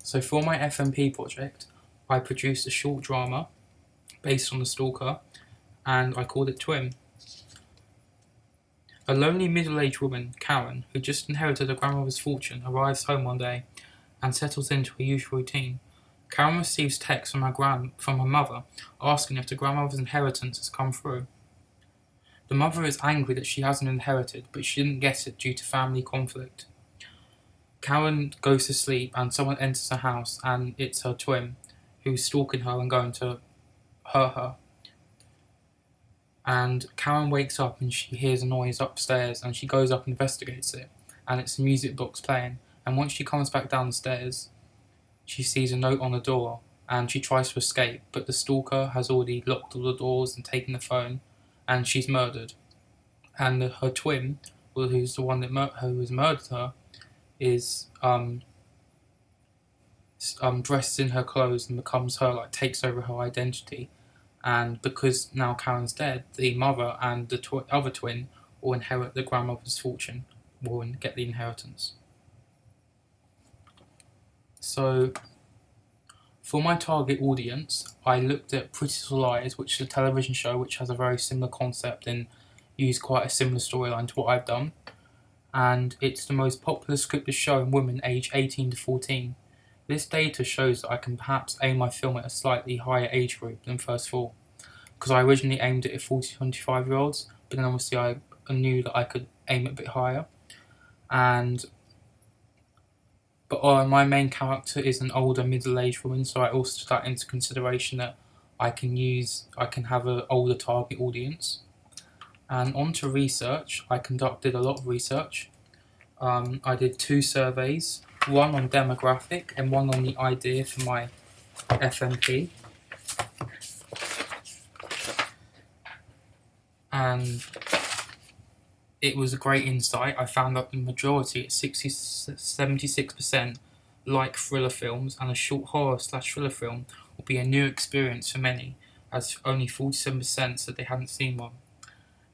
So for my FMP project, I produced a short drama based on The Stalker, and I called it Twin. A lonely middle-aged woman, Karen, who just inherited her grandmother's fortune, arrives home one day and settles into her usual routine. Karen receives texts from her mother asking if the grandmother's inheritance has come through. The mother is angry that she hasn't inherited, but she didn't get it due to family conflict. Karen goes to sleep and someone enters her house, and it's her twin, who's stalking her and going to hurt her. And Karen wakes up and she hears a noise upstairs, and she goes up and investigates it, and it's a music box playing. And once she comes back downstairs, she sees a note on the door, and she tries to escape, but the stalker has already locked all the doors and taken the phone, and she's murdered. And her twin, who's the one who has murdered her, is dressed in her clothes and becomes her, takes over her identity. And because now Karen's dead, the mother and the other twin will inherit the grandmother's fortune, will get the inheritance. So, for my target audience, I looked at Pretty Little Liars, which is a television show which has a very similar concept and used quite a similar storyline to what I've done. And it's the most popular scripted show in women aged 18 to 14. This data shows that I can perhaps aim my film at a slightly higher age group than First Fall, because I originally aimed it at 40 to 25 year olds, but then obviously I knew that I could aim it a bit higher. But my main character is an older middle-aged woman, so I also took that into consideration that I can have an older target audience. And on to research. I conducted a lot of research. I did 2 surveys, one on demographic and one on the idea for my FMP. And it was a great insight. I found that the majority, at 76%, like thriller films, and a short horror/thriller film will be a new experience for many, as only 47% said they hadn't seen one.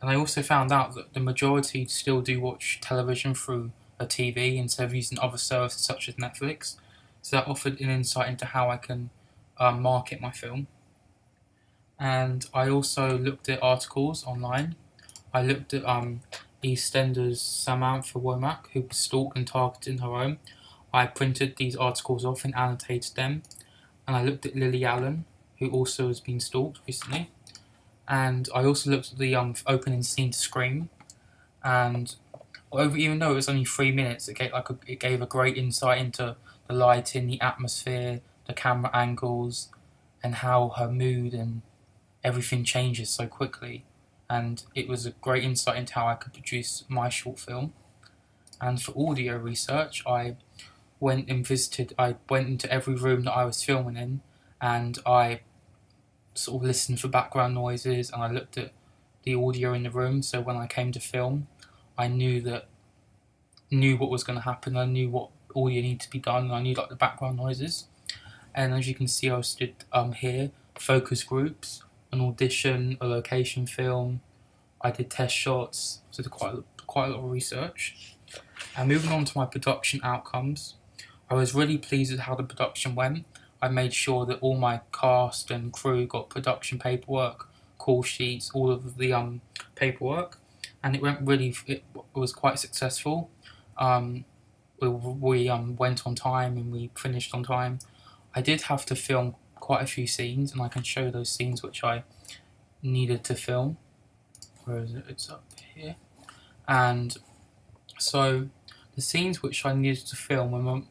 And I also found out that the majority still do watch television through a TV instead of using other services such as Netflix. So that offered an insight into how I can market my film. And I also looked at articles online. I looked at EastEnders Samantha Womack, who was stalked and targeted in her home. I printed these articles off and annotated them. And I looked at Lily Allen, who also has been stalked recently. And I also looked at the opening scene to Scream, and even though it was only 3 minutes, it gave a great insight into the lighting, the atmosphere, the camera angles, and how her mood and everything changes so quickly. And it was a great insight into how I could produce my short film. And for audio research, I went into every room that I was filming in, and I sort of listened for background noises, and I looked at the audio in the room, so when I came to film, I knew what was going to happen. I knew what audio needed to be done, and I knew the background noises. And as you can see, I did here focus groups, an audition, a location film. I did test shots, so did quite a lot of research. And moving on to my production outcomes, I was really pleased with how the production went. I made sure that all my cast and crew got production paperwork, call sheets, all of the paperwork, and it was quite successful. We went on time and we finished on time. I did have to film quite a few scenes, and I can show those scenes which I needed to film. Where is it? It's up here. And so the scenes which I needed to film were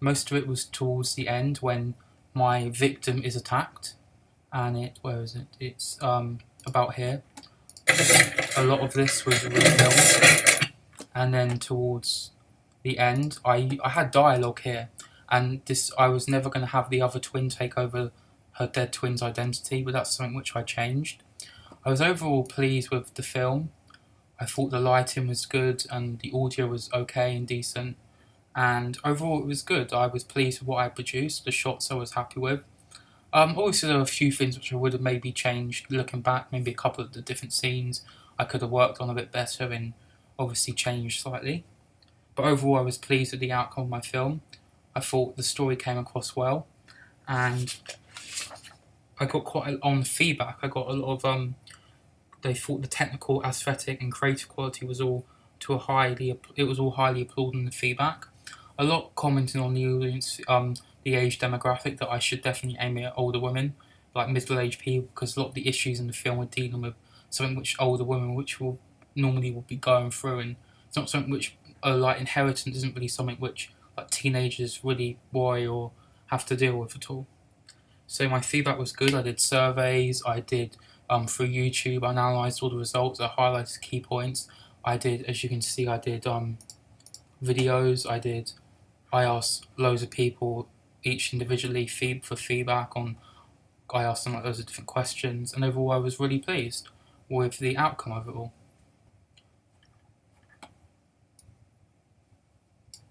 most of it was towards the end when my victim is attacked, and where is it? It's about here. A lot of this was refilmed, and then towards the end, I had dialogue here, and I was never going to have the other twin take over her dead twin's identity, but that's something which I changed. I was overall pleased with the film. I thought the lighting was good and the audio was okay and decent. And overall it was good. I was pleased with what I produced, the shots I was happy with. Obviously there were a few things which I would have maybe changed looking back, maybe a couple of the different scenes I could have worked on a bit better and obviously changed slightly. But overall I was pleased with the outcome of my film. I thought the story came across well, and I got on feedback. I got a lot of they thought the technical, aesthetic, and creative quality was all highly applauded in the feedback. A lot commenting on the audience, the age demographic, that I should definitely aim at older women, like middle-aged people, because a lot of the issues in the film are dealing with something which older women, which will normally be going through, and it's not something which like inheritance isn't really something which like teenagers really worry or have to deal with at all. So my feedback was good. I did surveys. I did through YouTube. I analysed all the results. I highlighted key points. I did, as you can see, I did videos. I asked loads of people each individually for feedback on. I asked them like loads of different questions, and overall, I was really pleased with the outcome of it all.